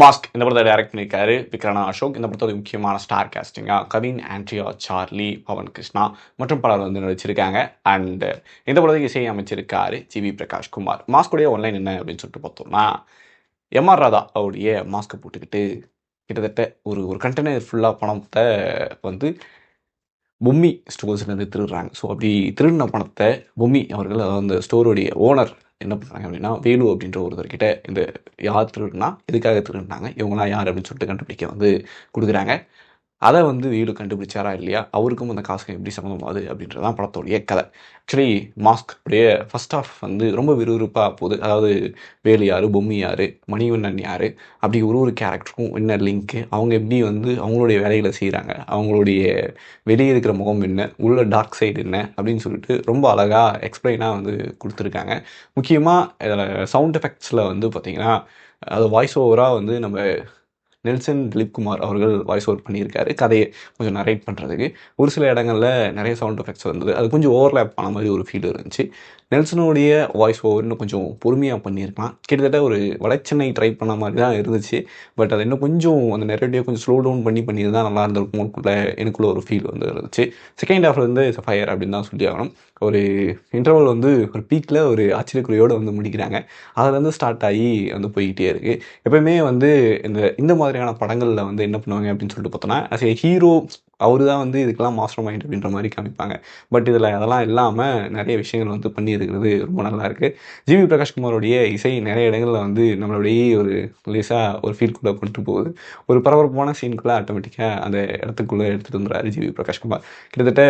Mask இந்த படத்தை direct பண்ணியிருக்காரு விக்ரனா அசோக். இந்த படத்தோட முக்கியமான ஸ்டார் கேஸ்டிங்காக கவின், ஆண்ட்ரியா, சார்லி, பவன் கிருஷ்ணா மற்றும் பலர் வந்து நடிச்சிருக்காங்க. அண்ட் இந்த படத்துக்கு இசை அமைச்சிருக்காரு ஜிவி பிரகாஷ் குமார். மாஸ்குடைய ஒன்லைன் என்ன அப்படின்னு சொல்லிட்டு பார்த்தோம்னா, எம்ஆர் ராதா அவருடைய மாஸ்கை போட்டுக்கிட்டு கிட்டத்தட்ட ஒரு கண்டெய்னர் ஃபுல்லாக பணத்தை வந்து பொம்மி ஸ்டோர்ஸ்லேருந்து திருடுறாங்க. ஸோ அப்படி திருடின பணத்தை பொம்மி அவர்கள், அந்த ஸ்டோருடைய ஓனர் என்ன பண்ணுறாங்க அப்படின்னா, வேலு அப்படின்ற ஒருத்தர்கிட்ட இந்த யார் திருடுனா, எதுக்காக திருடுனாங்க, இவங்களாம் யார் அப்படின்னு சொல்லிட்டு கண்டுபிடிக்க வந்து கொடுக்குறாங்க. அதை வந்து வேலு கண்டுபிடிச்சாரா இல்லையா, அவருக்கும் அந்த காசுக்கு எப்படி சம்மந்தமாகுது அப்படின்றதான் படத்தோடைய கதை. ஆக்சுவலி மாஸ்க் உடைய ஃபர்ஸ்ட் ஆஃப் வந்து ரொம்ப விறுவிறுப்பாக போகுது. அதாவது வேலு யார், பொம்மி யார், மணிவண்ணன் யார், அப்படி ஒரு கேரக்டருக்கும் என்ன லிங்க்கு, அவங்க எப்படி வந்து அவங்களுடைய வேலைகளை செய்கிறாங்க, அவங்களுடைய வெளியே இருக்கிற முகம் என்ன, உள்ள டார்க் சைடு என்ன அப்படின்னு சொல்லிட்டு ரொம்ப அழகாக எக்ஸ்பிளைனாக வந்து கொடுத்துருக்காங்க. முக்கியமாக இதில் சவுண்ட் எஃபெக்ட்ஸில் வந்து பார்த்திங்கன்னா, அது வாய்ஸ் ஓவராக வந்து நம்ம நெல்சன் திலீப்குமார் அவர்கள் வாய்ஸ் ஓவர் பண்ணியிருக்காரு. கதையை கொஞ்சம் நரேட் பண்ணுறதுக்கு ஒரு சில இடங்களில் நிறைய சவுண்ட் எஃபெக்ட்ஸ் வந்தது. அது கொஞ்சம் ஓவர்லேப் ஆன மாதிரி ஒரு ஃபீல் இருந்துச்சு. நெல்சனுடைய வாய்ஸ் ஓவர் இன்னும் கொஞ்சம் பொறுமையாக பண்ணியிருக்கலாம். கிட்டத்தட்ட ஒரு வடச்சென்னை ட்ரை பண்ண மாதிரி தான் இருந்துச்சு. பட் அது இன்னும் கொஞ்சம் அந்த நெரேட்டிவ் கொஞ்சம் ஸ்லோ டவுன் பண்ணியிருந்தால் நல்லா இருந்திருக்கும்க்குள்ளே எனக்குள்ள ஒரு ஃபீல் வந்து இருந்துச்சு. செகண்ட் ஹாஃப் வந்து ஃபயர் அப்படின்னு தான் சொல்லி ஆகணும். ஒரு இன்டர்வல் வந்து ஒரு பீக்கில் ஒரு ஆச்சரியக்குறியோடு வந்து முடிக்கிறாங்க. அதுலேருந்து ஸ்டார்ட் ஆகி வந்து போய்கிட்டே இருக்குது. எப்போயுமே வந்து இந்த மாதிரியான படங்களில் வந்து என்ன பண்ணுவாங்க அப்படின்னு சொல்லிட்டு பார்த்தோன்னா, ஆஸ் ஏ ஹீரோ அவர் தான் வந்து இதுக்கெல்லாம் மாஸ்டர் மைண்ட் அப்படின்ற மாதிரி காமிப்பாங்க. பட் இதில் அதெல்லாம் இல்லாமல் நிறைய விஷயங்கள் வந்து பண்ணியிருக்கிறது ரொம்ப நல்லாயிருக்கு. ஜிவி பிரகாஷ் குமாரோடைய இசை நிறைய இடங்களில் வந்து நம்மளுடைய ஒரு லேசாக ஒரு ஃபீல்குள்ளே கொண்டு போகுது. ஒரு பரபரப்பான சீனுக்குள்ளே ஆட்டோமேட்டிக்காக அந்த இடத்துக்குள்ளே எடுத்துகிட்டு வந்துடுறாரு ஜிவி பிரகாஷ் குமார். கிட்டத்தட்ட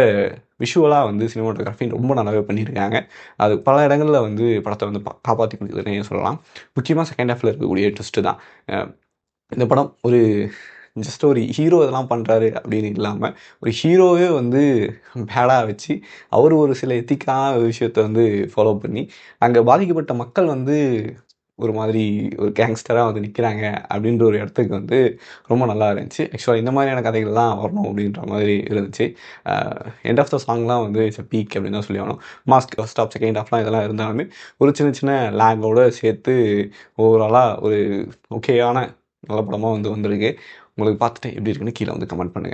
விஷுவலாக வந்து சினிமாட்டோகிராஃபி ரொம்ப நல்லாவே பண்ணியிருக்காங்க. அது பல இடங்களில் வந்து படத்தை வந்து காப்பாற்றி கொடுக்குதுன்னே சொல்லலாம். முக்கியமாக செகண்ட் ஹாஃபில் இருக்கக்கூடிய ட்விஸ்ட்டு தான். இந்த படம் ஒரு ஜஸ்ட் ஒரு ஹீரோ இதெல்லாம் பண்ணுறாரு அப்படின்னு இல்லாமல், ஒரு ஹீரோவே வந்து பேடாக வச்சு அவர் ஒரு சில எத்திக்கான விஷயத்தை வந்து ஃபாலோ பண்ணி அங்கே பாதிக்கப்பட்ட மக்கள் வந்து ஒரு மாதிரி ஒரு கேங்ஸ்டராக வந்து நிற்கிறாங்க அப்படின்ற ஒரு இடத்துக்கு வந்து ரொம்ப நல்லா இருந்துச்சு. ஆக்சுவலாக இந்த மாதிரியான கதைகள்லாம் வரணும் அப்படின்ற மாதிரி இருந்துச்சு. எண்ட் ஆஃப் த சாங்லாம் வந்து இட்ஸ் பீக் அப்படின்னு தான் சொல்லி ஆகணும். மாஸ்க் ஃபர்ஸ்ட் ஆஃப் செகண்ட் ஆஃப்லாம் இதெல்லாம் இருந்தாலுமே ஒரு சின்ன சின்ன லேங்கோடு சேர்த்து ஓவராலாக ஒரு ஓகேயான நல்ல படமாக வந்து வந்திருக்கு. உங்களுக்கு பார்த்துட்டு எப்படி இருக்குன்னு கீழே வந்து கமெண்ட் பண்ணுங்கள்.